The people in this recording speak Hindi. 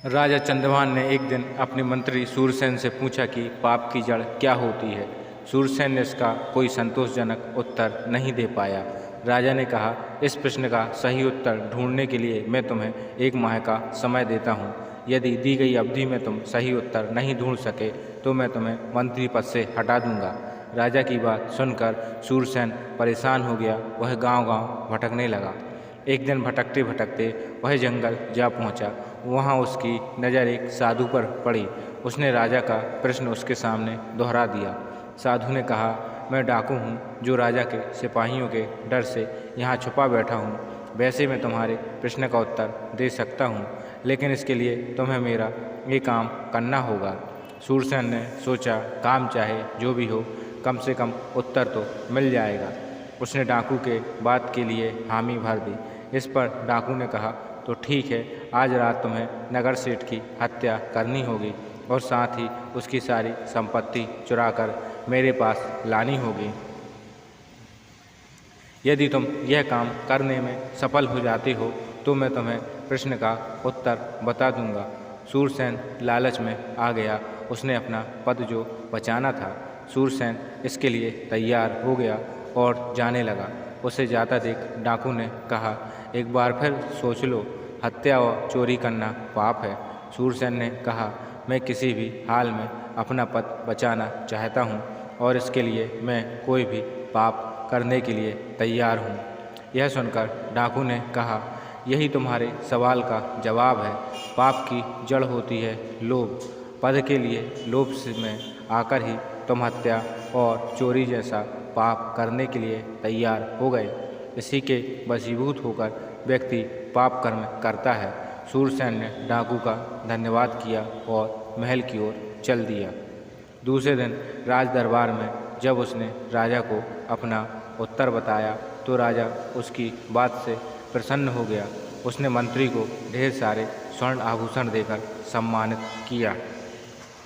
राजा चंद्रभान ने एक दिन अपने मंत्री सूरसेन से पूछा कि पाप की जड़ क्या होती है। सूरसेन ने इसका कोई संतोषजनक उत्तर नहीं दे पाया। राजा ने कहा, इस प्रश्न का सही उत्तर ढूंढने के लिए मैं तुम्हें 1 माह का समय देता हूँ। यदि दी गई अवधि में तुम सही उत्तर नहीं ढूंढ सके तो मैं तुम्हें मंत्री पद से हटा दूंगा। राजा की बात सुनकर सूरसेन परेशान हो गया। वह गांव-गांव भटकने लगा। एक दिन भटकते भटकते वह जंगल जा पहुंचा। वहां उसकी नज़र एक साधु पर पड़ी। उसने राजा का प्रश्न उसके सामने दोहरा दिया। साधु ने कहा, मैं डाकू हूँ जो राजा के सिपाहियों के डर से यहाँ छुपा बैठा हूँ। वैसे मैं तुम्हारे प्रश्न का उत्तर दे सकता हूँ, लेकिन इसके लिए तुम्हें मेरा ये काम करना होगा। सूरसेन ने सोचा, काम चाहे जो भी हो, कम से कम उत्तर तो मिल जाएगा। उसने डाकू के बात के लिए हामी भर दी। इस पर डाकू ने कहा, तो ठीक है, आज रात तुम्हें नगर सेठ की हत्या करनी होगी और साथ ही उसकी सारी संपत्ति चुराकर मेरे पास लानी होगी। यदि तुम यह काम करने में सफल हो जाते हो तो मैं तुम्हें प्रश्न का उत्तर बता दूंगा। सूरसेन लालच में आ गया। उसने अपना पद जो बचाना था, सूरसेन इसके लिए तैयार हो गया और जाने लगा। उसे जाता देख डाकू ने कहा, एक बार फिर सोच लो, हत्या और चोरी करना पाप है। सूरसेन ने कहा, मैं किसी भी हाल में अपना पद बचाना चाहता हूँ और इसके लिए मैं कोई भी पाप करने के लिए तैयार हूँ। यह सुनकर डाकू ने कहा, यही तुम्हारे सवाल का जवाब है। पाप की जड़ होती है लोभ। पद के लिए लोभ में आकर ही तुम हत्या और चोरी जैसा पाप करने के लिए तैयार हो गए। इसी के वशीभूत होकर व्यक्ति पाप कर्म करता है। सूरसेन ने डाकू का धन्यवाद किया और महल की ओर चल दिया। दूसरे दिन राज दरबार में जब उसने राजा को अपना उत्तर बताया तो राजा उसकी बात से प्रसन्न हो गया। उसने मंत्री को ढेर सारे स्वर्ण आभूषण देकर सम्मानित किया।